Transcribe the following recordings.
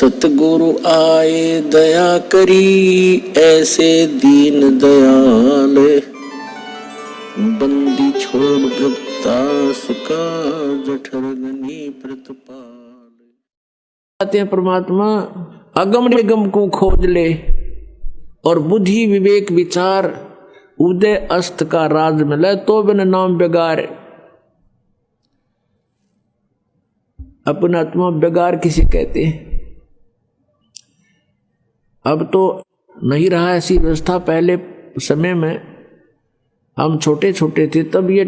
सतगुरु आए दया करी, ऐसे दीन दयाल बंदी छोड़ वृत्तास का जठरगनी प्रतिपाल। कहते हैं परमात्मा अगम निगम को खोज ले और बुद्धि विवेक विचार उदय अस्त का राज मिले तो बिन नाम बेगार। अपना आत्मा बेगार किसे कहते हैं? अब तो नहीं रहा ऐसी व्यवस्था। पहले समय में हम छोटे छोटे थे तब ये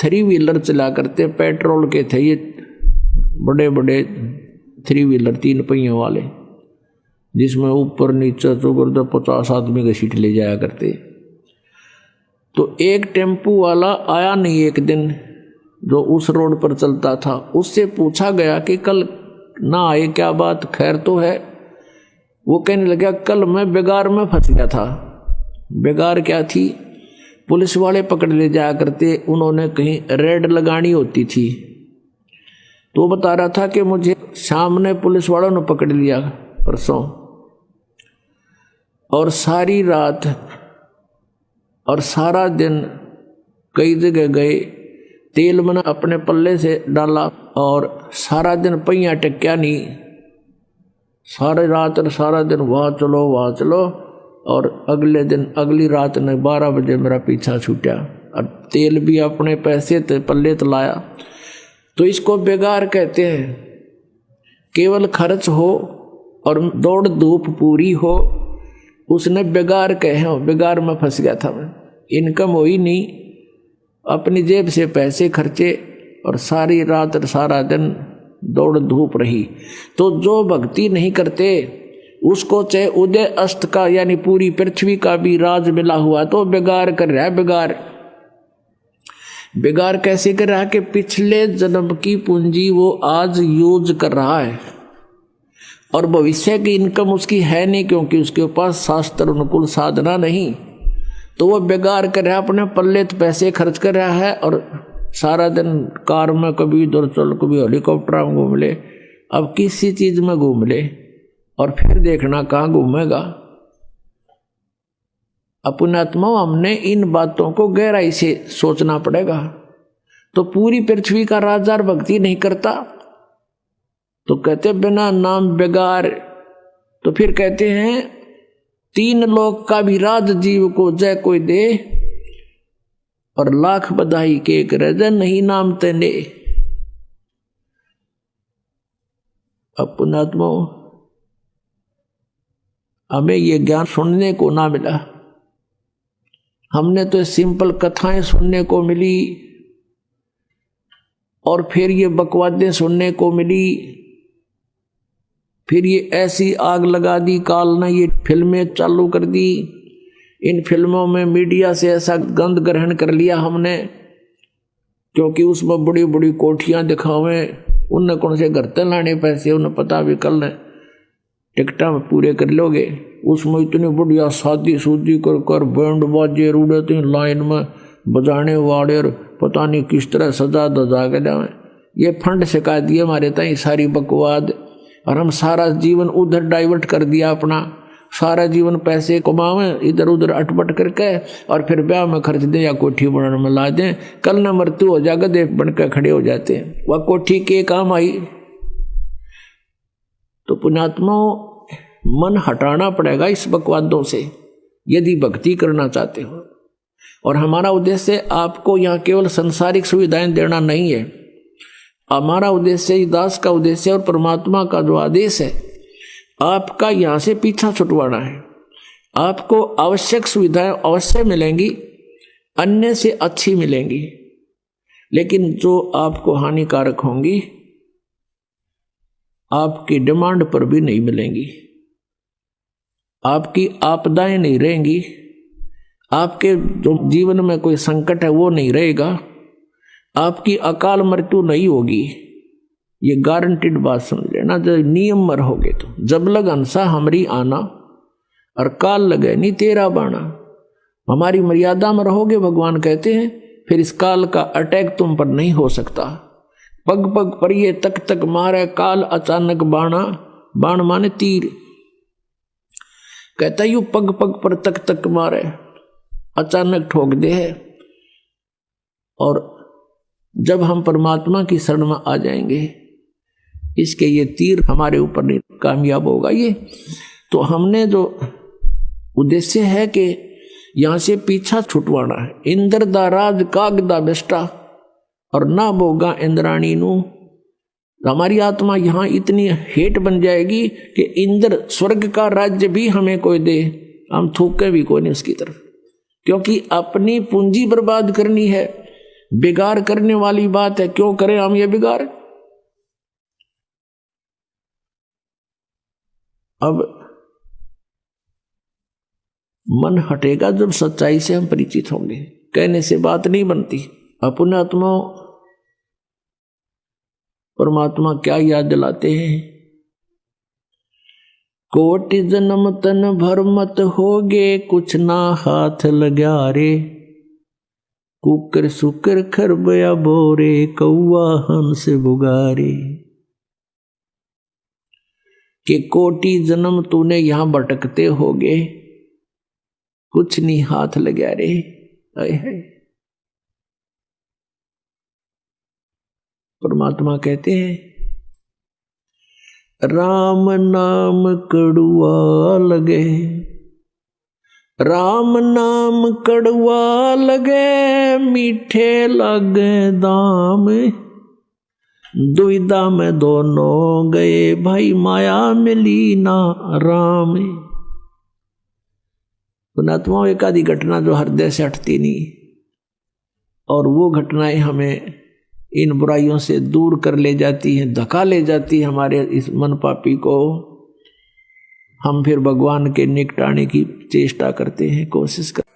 3 व्हीलर चला करते, पेट्रोल के थे ये बड़े बड़े 3 व्हीलर 3 पहियों वाले, जिसमें ऊपर नीचे चौगर्द 50 आदमी का सीट ले जाया करते। तो एक टेम्पू वाला आया नहीं एक दिन, जो उस रोड पर चलता था। उससे पूछा गया कि कल ना आए, क्या बात, खैर तो है? वो कहने लगा कल मैं बेगार में फंस गया था। बेगार क्या थी? पुलिस वाले पकड़ ले जाया करते, उन्होंने कहीं रेड लगानी होती थी। तो बता रहा था कि मुझे शाम ने पुलिस वालों ने पकड़ लिया परसों, और सारी रात और सारा दिन कई जगह गए, तेल मैंने अपने पल्ले से डाला और सारा दिन पहिया टेक्या नहीं। सारी रात और सारा दिन वहाँ चलो, और अगले दिन अगली रात ने 12 बजे मेरा पीछा छूटा, और तेल भी अपने पैसे पल्ले तो लाया। तो इसको बेगार कहते हैं। केवल खर्च हो और दौड़ धूप पूरी हो, उसने बेगार कहे। बेगार में फंस गया था मैं, इनकम हुई नहीं, अपनी जेब से पैसे खर्चे और सारी रात और सारा दिन दौड़ धूप रही। तो जो भक्ति नहीं करते उसको चाहे उदय अस्त का यानी पूरी पृथ्वी का भी राज मिला हुआ तो बेगार कर रहा है। बेगार कैसे कर रहा है कि पिछले जन्म की पूंजी वो आज यूज कर रहा है और भविष्य की इनकम उसकी है नहीं, क्योंकि उसके पास शास्त्र अनुकूल साधना नहीं। तो वो बेगार कर रहा है, अपने पल्ले पैसे खर्च कर रहा है और सारा दिन कार में कभी इधर चल, कभी हेलीकॉप्टर में घूम ले, अब किसी चीज में घूम ले, और फिर देखना कहाँ घूमेगा। अपने आत्मा हमने इन बातों को गहराई से सोचना पड़ेगा। तो पूरी पृथ्वी का राजा भक्ति नहीं करता तो कहते बिना नाम बेगार। तो फिर कहते हैं 3 लोक का भी राज जीव को जय कोई दे, और लाख बधाई के रजन नहीं नाम तेने। अपने आत्मा हमें ये ज्ञान सुनने को ना मिला, हमने तो सिंपल कथाएं सुनने को मिली और फिर ये बकवादें सुनने को मिली। फिर ये ऐसी आग लगा दी काल ने, ये फिल्में चालू कर दी। इन फिल्मों में मीडिया से ऐसा गंध ग्रहण कर लिया हमने, क्योंकि उसमें बड़ी बड़ी कोठियां दिखावें, उनने कौन से घर तक लाने पैसे, उन्हें पता भी कल टिकटा में पूरे कर लोगे। उसमें इतनी बढ़िया शादी सूदी कर कर बैंड बाजे रूड़ते लाइन में बजाने वाले, पता नहीं किस तरह सजा दजा के जाए। ये फंड सिखा दिए हमारे ताई सारी बकवाद, और हम सारा जीवन उधर डाइवर्ट कर दिया अपना। सारा जीवन पैसे कमावें इधर उधर अटपट करके, और फिर ब्याह में खर्च दें या कोठी बनाने में ला दें। कल न मृत्यु हो जाएगा, देख बनकर खड़े हो जाते हैं। वह कोठी के काम आई। तो पुण्यात्मा मन हटाना पड़ेगा इस बकवादों से यदि भक्ति करना चाहते हो। और हमारा उद्देश्य आपको यहाँ केवल संसारिक सुविधाएं देना नहीं है। हमारा उद्देश्य, दास का उद्देश्य और परमात्मा का जो आदेश है, आपका यहाँ से पीछा छुटवाना है। आपको आवश्यक सुविधाएं अवश्य मिलेंगी, अन्य से अच्छी मिलेंगी, लेकिन जो आपको हानिकारक होंगी आपकी डिमांड पर भी नहीं मिलेंगी। आपकी आपदाएं नहीं रहेंगी, आपके जो जीवन में कोई संकट है वो नहीं रहेगा, आपकी अकाल मृत्यु नहीं होगी। ये गारंटीड बात समझ लेना। जब नियम में रहोगे तो जब लग हंसा हमरी आना, और काल लगे नहीं तेरा बाणा। हमारी मर्यादा में रहोगे भगवान कहते हैं, फिर इस काल का अटैक तुम पर नहीं हो सकता। पग पग पर ये तक तक मारे काल अचानक बाणा, बाण माने तीर। कहता यू पग पग पर तक तक मारे, अचानक ठोक दे है। और जब हम परमात्मा की शरण में आ जाएंगे, इसके ये तीर हमारे ऊपर नहीं कामयाब होगा। ये तो हमने जो उद्देश्य है कि यहां से पीछा छुटवाना है। इंद्र दा राज काग दा बेष्टा और ना बोगा इंद्राणी नू। हमारी आत्मा यहां इतनी हेट बन जाएगी कि इंद्र स्वर्ग का राज्य भी हमें कोई दे, हम थूके भी कोई नहीं उसकी तरफ, क्योंकि अपनी पूंजी बर्बाद करनी है। बिगाड़ करने वाली बात है, क्यों करें हम ये बिगाड़। अब मन हटेगा जब सच्चाई से हम परिचित होंगे। कहने से बात नहीं बनती। अपने आत्मा परमात्मा क्या याद दिलाते हैं, कोटि जन्म तन भर मत होगे, कुछ ना हाथ लगा रे। कुकर सुकर खरबया बोरे, कौआ हंस बुगारे। कि कोटि जन्म तूने यहां भटकते होगे, कुछ नहीं हाथ लगा रे। है परमात्मा कहते हैं, राम नाम कड़ुआ लगे, राम नाम कड़ुआ लगे, मीठे लगे दाम। दुविधा में दोनों गए, भाई माया मिली ना राम। पुणात्मा एक आदि घटना जो हृदय से हटती नहीं, और वो घटनाएं हमें इन बुराइयों से दूर कर ले जाती हैं, धक्का ले जाती है हमारे इस मन पापी को। हम फिर भगवान के निकट आने की चेष्टा करते हैं, कोशिश करते हैं।